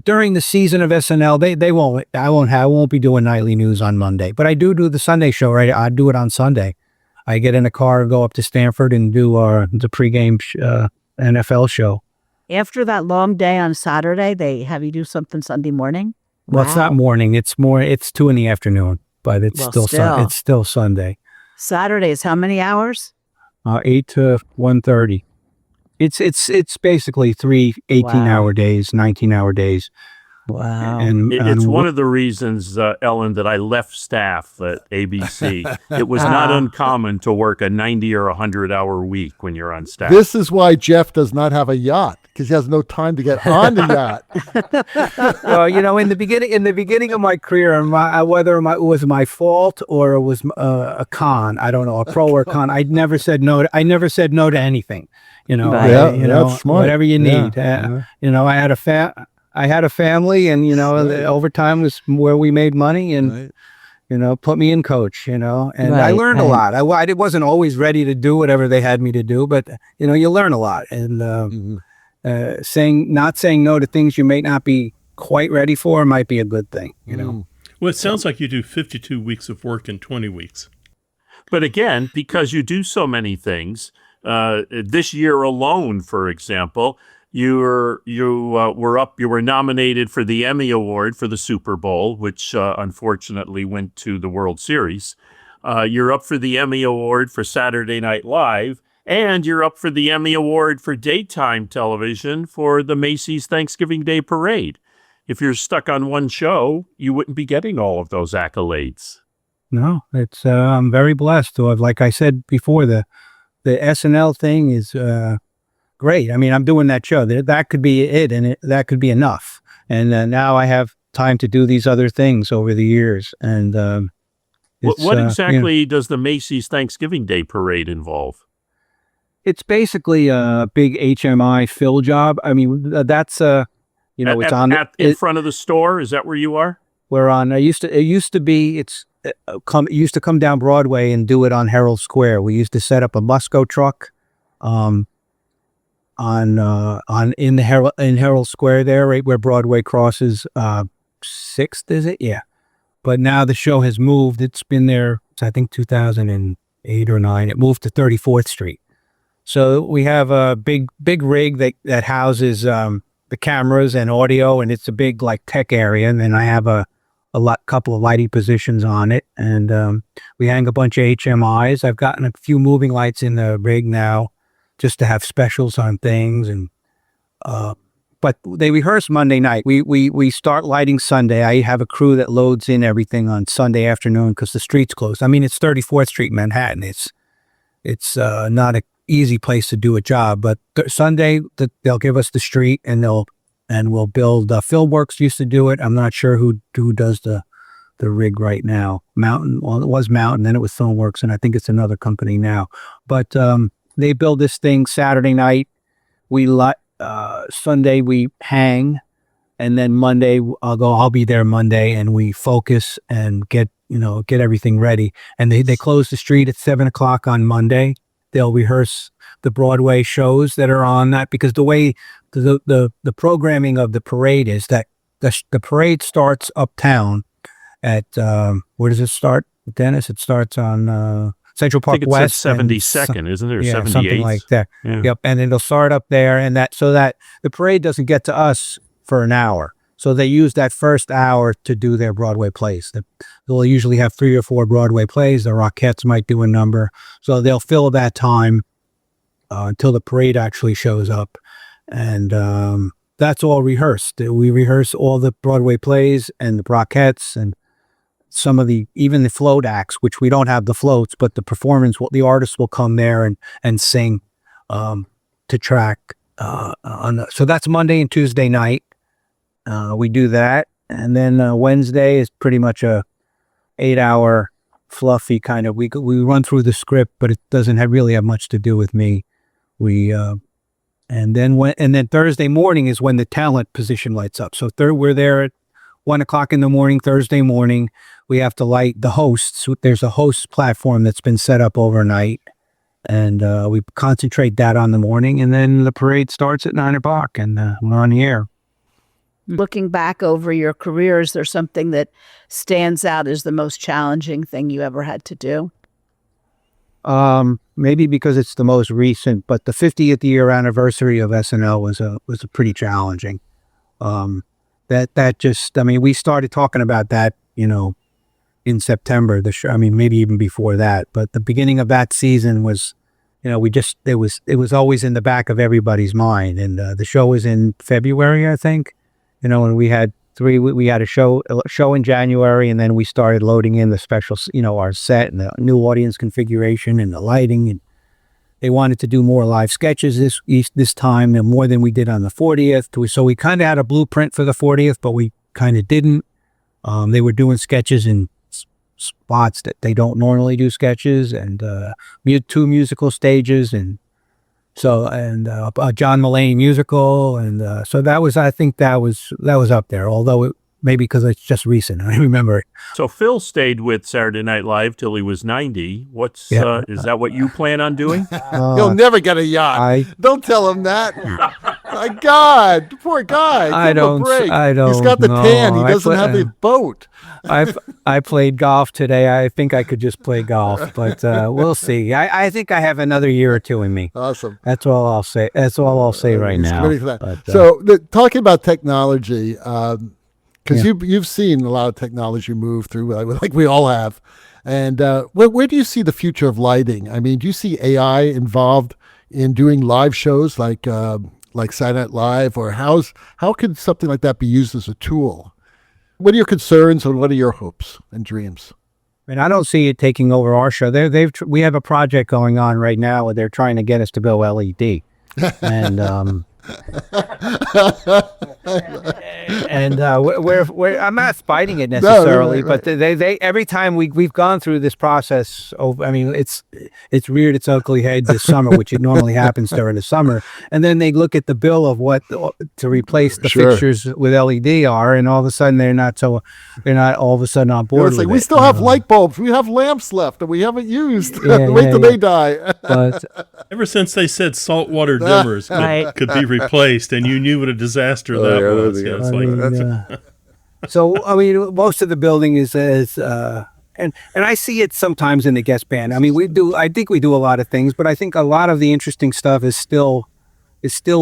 during the season of SNL, I won't be doing nightly news on Monday. But I do the Sunday show, right? I do it on Sunday. I get in a car and go up to Stanford and do the pregame NFL show. After that long day on Saturday, they have you do something Sunday morning? Well, It's not morning. It's 2 in the afternoon, but it's it's still Sunday. Saturday is how many hours? 8 to 1:30. It's basically 3 18-hour days, 19-hour days. Wow. And it's one of the reasons, Ellen, that I left staff at ABC. It was not uncommon to work a 90 or 100-hour week when you're on staff. This is why Geoff does not have a yacht, because he has no time to get on the yacht. Well, in the beginning of my career, whether it was my fault or it was a con, I don't know, a pro or con, I never said no to anything. That's smart. Whatever you need. Yeah. I had a family, and the overtime was where we made money, and put me in coach. And I learned a lot. I wasn't always ready to do whatever they had me to do, but you learn a lot. And not saying no to things you may not be quite ready for might be a good thing. Well, it sounds like you do 52 weeks of work in 20 weeks. But again, because you do so many things, this year alone, for example, you were nominated for the Emmy Award for the Super Bowl, which unfortunately went to the World Series. You're up for the Emmy Award for Saturday Night Live, and you're up for the Emmy Award for daytime television for the Macy's Thanksgiving Day Parade. If you're stuck on one show, you wouldn't be getting all of those accolades. No, it's I'm very blessed to have, like I said before, the SNL thing is great. I mean, I'm doing that show. That could be it, and that could be enough. And now I have time to do these other things over the years. And what exactly does the Macy's Thanksgiving Day Parade involve? It's basically a big HMI fill job. I mean, that's it's on in front of the store. Is that where you are? We're on. It used to come down Broadway and do it on Herald Square. We used to set up a Musco truck, in Herald Square there, right where Broadway crosses 6th, is it? Yeah. But now the show has moved. It's been there, I think 2008 or 9. It moved to 34th Street. So we have a big rig that houses the cameras and audio, and it's a big tech area. And then I have a couple of lighting positions on it, and we hang a bunch of HMIs. I've gotten a few moving lights in the rig now, just to have specials on things. And but they rehearse Monday night. We start lighting Sunday. I have a crew that loads in everything on Sunday afternoon because the street's closed. I mean, it's 34th Street, Manhattan. It's not an easy place to do a job, but Sunday they'll give us the street, and we'll build. Filmworks used to do it. I'm not sure who does the rig right now. Mountain. Well, it was Mountain, then it was Filmworks, and I think it's another company now. But they build this thing Saturday night. Sunday we hang, and then Monday I'll be there Monday, and we focus and get everything ready. And they close the street at 7:00 on Monday. They'll rehearse the Broadway shows that are on that, because the way the programming of the parade is that the parade starts uptown at where does it start, Dennis? It starts on Central Park West. I think it's 72nd, isn't it? Or 78th? Something like that. Yeah. Yep. And it'll start up there, and so that the parade doesn't get to us for an hour. So they use that first hour to do their Broadway plays. They'll usually have 3 or 4 Broadway plays. The Rockettes might do a number. So they'll fill that time until the parade actually shows up. And that's all rehearsed. We rehearse all the Broadway plays and the Rockettes and some of even the float acts, which we don't have the floats, but the performance, the artists will come there and sing to track. So that's Monday and Tuesday night. We do that, and then Wednesday is pretty much a 8-hour fluffy kind of. We run through the script, but it doesn't really have much to do with me. And then Thursday morning is when the talent position lights up. So we're there at 1:00 in the morning, Thursday morning. We have to light the hosts. There's a host platform that's been set up overnight, and we concentrate that on the morning, and then the parade starts at 9:00, and we're on the air. Looking back over your career, is there something that stands out as the most challenging thing you ever had to do? Maybe because it's the most recent, but the 50th year anniversary of SNL was a pretty challenging. We started talking about that, in September, the show, maybe even before that, but the beginning of that season was, it was always in the back of everybody's mind. And, the show was in February, I think, and we had a show in January, and then we started loading in the specials, our set and the new audience configuration and the lighting. And they wanted to do more live sketches this time, and more than we did on the 40th. So we kind of had a blueprint for the 40th, but we kind of didn't. They were doing sketches in spots that they don't normally do sketches, and 2 musical stages, and a John Mulaney musical, and so I think that was up there. Although maybe because it's just recent, I remember it. So Phil stayed with Saturday Night Live till he was 90. Is that what you plan on doing? He'll never get a yacht. Don't tell him that. My God, poor guy. Give him a break. He's got the tan. He doesn't have a boat. I played golf today. I think I could just play golf, but we'll see. I think I have another year or two in me. Awesome. That's all I'll say. That's all I'll say right now. Talking about technology, because you've seen a lot of technology move through, like we all have. And where do you see the future of lighting? Do you see AI involved in doing live shows like Saturday Night Live, or how could something like that be used as a tool? What are your concerns, and what are your hopes and dreams? I don't see it taking over our show. We have a project going on right now where they're trying to get us to go LED, and we're I'm not fighting it necessarily, but they every time we've gone through this process. It's reared its ugly head this summer, which it normally happens during the summer, and then they look at the bill of what to replace the fixtures with LED are, and all of a sudden they're not all of a sudden on board. It's like we still have light bulbs, we have lamps left that we haven't used. Wait till they die. But ever since they said saltwater dimmers could be replaced, and you knew what a disaster that was. So most of the building is and I see it sometimes in the guest band. I think we do a lot of things, but I think a lot of the interesting stuff is still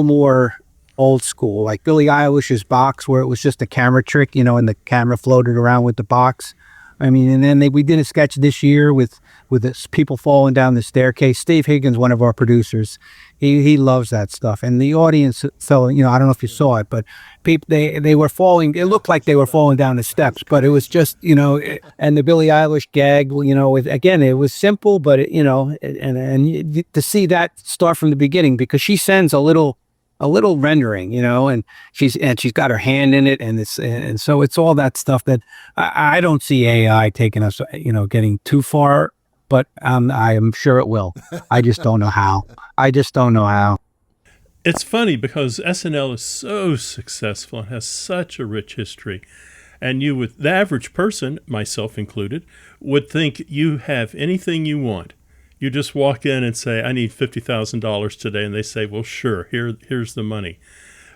more old school, like Billie Eilish's box, where it was just a camera trick, and the camera floated around with the box. And then we did a sketch this year with people falling down the staircase. Steve Higgins, one of our producers, he loves that stuff. And the audience fell, I don't know if you saw it, but they were falling. It looked like they were falling down the steps, but it was just, and the Billie Eilish gag, again, it was simple, but and to see that start from the beginning, because she sends a little rendering, and she's got her hand in it, and so it's all that stuff that I don't see AI taking us, getting too far, but I am sure it will. I just don't know how. It's funny because SNL is so successful and has such a rich history, and the average person, myself included, would think you have anything you want. You just walk in and say, I need $50,000 today. And they say, well, sure, here's the money.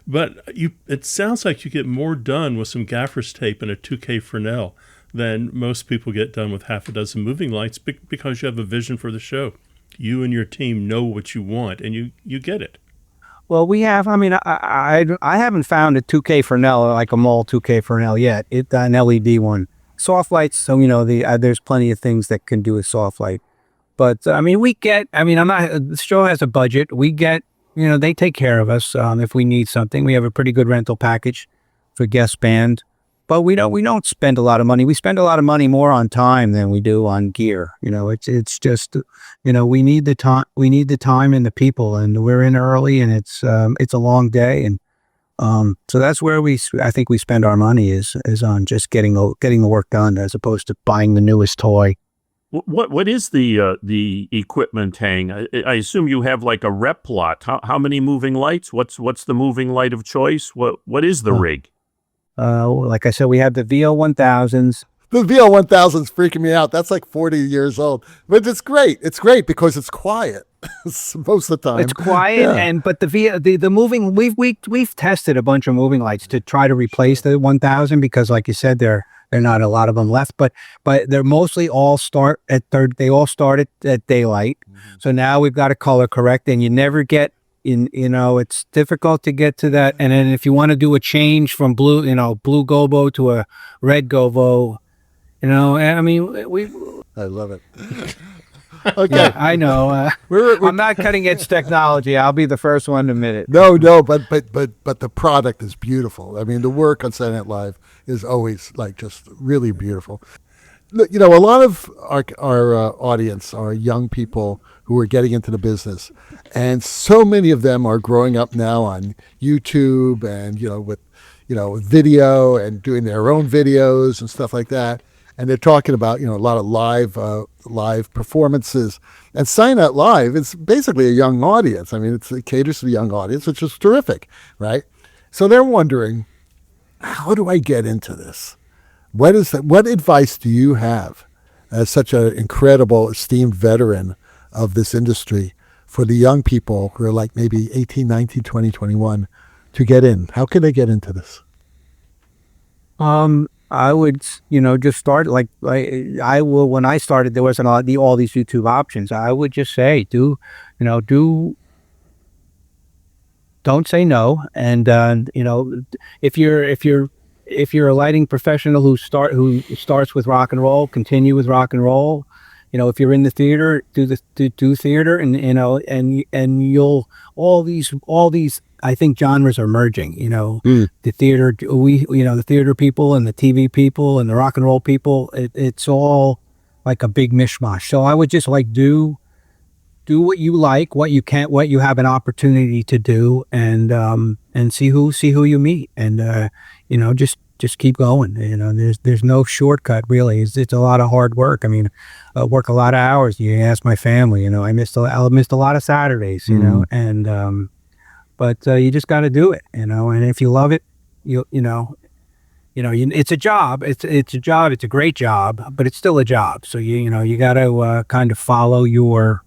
But it sounds like you get more done with some gaffer's tape and a 2K Fresnel than most people get done with half a dozen moving lights because you have a vision for the show. You and your team know what you want, and you get it. Well, we have, I haven't found a 2K Fresnel, like a mall 2K Fresnel yet. It's an LED one. Soft lights, so, there's plenty of things that can do a soft light. But, we get, the show has a budget. We get, they take care of us if we need something. We have a pretty good rental package for guest band. But we don't spend a lot of money. We spend a lot of money more on time than we do on gear. It's just, we need the time. We need the time and the people, and we're in early, and it's a long day, and so that's where I think we spend our money is on just getting the work done, as opposed to buying the newest toy. What is the equipment hang? I assume you have like a rep plot. How many moving lights? What's the moving light of choice? What is the rig? Like I said, we have the VL1000s. The VL1000's freaking me out. That's like 40 years old. But it's great. It's great because it's quiet most of the time. It's quiet, but the moving, we've tested a bunch of moving lights to try to replace the 1000 because, like you said, there are not a lot of them left. But they're mostly all start at they all start at daylight. Mm-hmm. So now we've got to color correct, and you never get in. It's difficult to get to that. And then if you want to do a change from blue gobo to a red gobo. I love it. Okay. Yeah, I know. I'm not cutting edge technology. I'll be the first one to admit it. No, but the product is beautiful. I mean, the work on Saturday Night Live is always like just really beautiful. A lot of our audience are young people who are getting into the business, and so many of them are growing up now on YouTube and with video and doing their own videos and stuff like that. And they're talking about, a lot of live performances. And Saturday Night Live is basically a young audience. I mean, it caters to the young audience, which is terrific, right? So they're wondering, how do I get into this? What advice do you have as such an incredible, esteemed veteran of this industry for the young people who are like maybe 18, 19, 20, 21 to get in? How can they get into this? I would, just start like I will. When I started, there wasn't all these YouTube options. I would just say, don't say no. And if you're a lighting professional who starts with rock and roll, continue with rock and roll. If you're in the theater, do theater, and you'll all these. I think genres are merging, the theater, the theater people and the TV people and the rock and roll people, it's all like a big mishmash. So I would just like do what you like, what you have an opportunity to do, and see who you meet, and just keep going. There's no shortcut really. It's a lot of hard work. I mean, work a lot of hours. You ask my family, I missed a lot of Saturdays, and but you just got to do it, and if you love it, it's a job. It's a job. It's a great job, but it's still a job. So you got to kind of follow your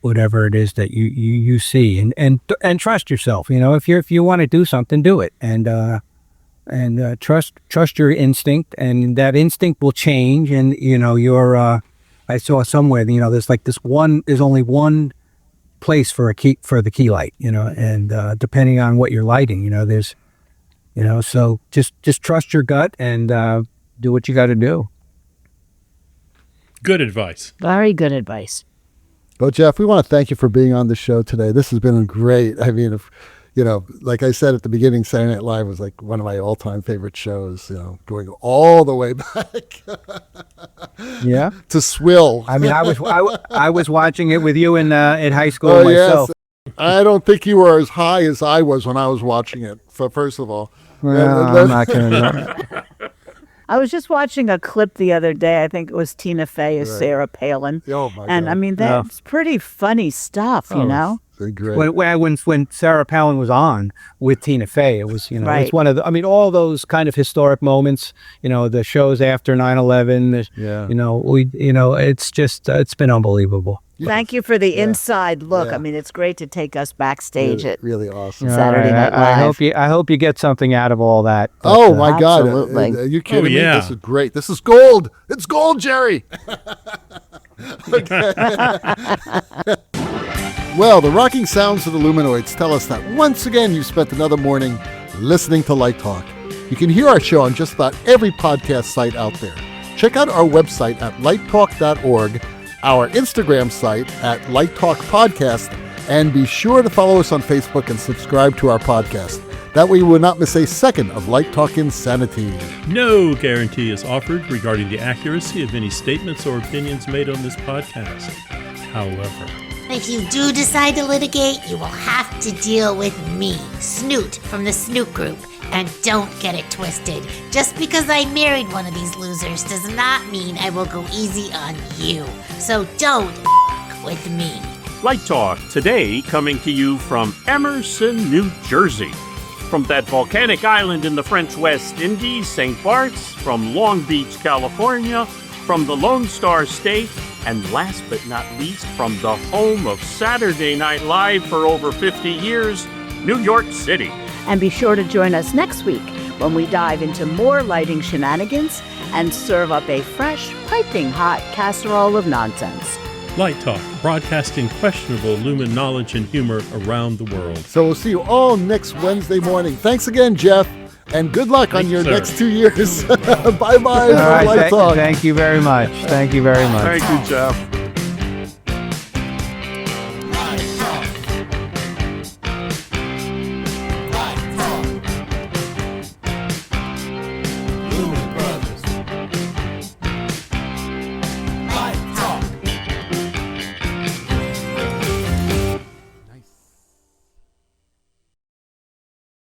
whatever it is that you see, and trust yourself. If you want to do something, do it, and trust your instinct, and that instinct will change. And I saw somewhere, there's only one place for the key light, and depending on what you're lighting, there's, so just trust your gut and do what you got to do. Good advice. Very good advice. Well, Geoff, we want to thank you for being on the show today. This has been great. I mean, like I said at the beginning, Saturday Night Live was like one of my all-time favorite shows, going all the way back. Yeah. To Swill. I mean, I was watching it with you in high school myself. Yes. I don't think you were as high as I was when I was watching it, first of all. Well, I'm not going to. I was just watching a clip the other day. I think it was Tina Fey as Sarah Palin. Oh, my God. And I mean, that's pretty funny stuff, you know? Great. When Sarah Palin was on with Tina Fey, it was, right. It's one of all those kind of historic moments, the shows after 9/11, it's just, it's been unbelievable. Thank you for the inside look. Yeah. I mean, it's great to take us backstage at really awesome Saturday Night Live. I hope you get something out of all that. Oh my God! Are you kidding me? This is great. This is gold. It's gold, Jerry. Well, the rocking sounds of the Luminoids tell us that once again you've spent another morning listening to Light Talk. You can hear our show on just about every podcast site out there. Check out our website at lighttalk.org, our Instagram site at Light Talk Podcast, and be sure to follow us on Facebook and subscribe to our podcast. That way you will not miss a second of Light Talk insanity. No guarantee is offered regarding the accuracy of any statements or opinions made on this podcast. However, if you do decide to litigate, you will have to deal with me, Snoot, from the Snoot Group, And don't get it twisted. Just because I married one of these losers does not mean I will go easy on you. So don't with me. Light Talk today coming to you from Emerson, New Jersey. From that volcanic island in the French West Indies, St. Bart's, from Long Beach, California, from the Lone Star State, and last but not least, from the home of Saturday Night Live for over 50 years, New York City. And be sure to join us next week when we dive into more lighting shenanigans and serve up a fresh, piping hot casserole of nonsense. Light Talk, broadcasting questionable Lumen knowledge and humor around the world. So we'll see you all next Wednesday morning. Thanks again, Geoff, and good luck on your next 2 years. Bye-bye. All right, Light Talk. thank you very much. Thank you very much. Thank you, Geoff.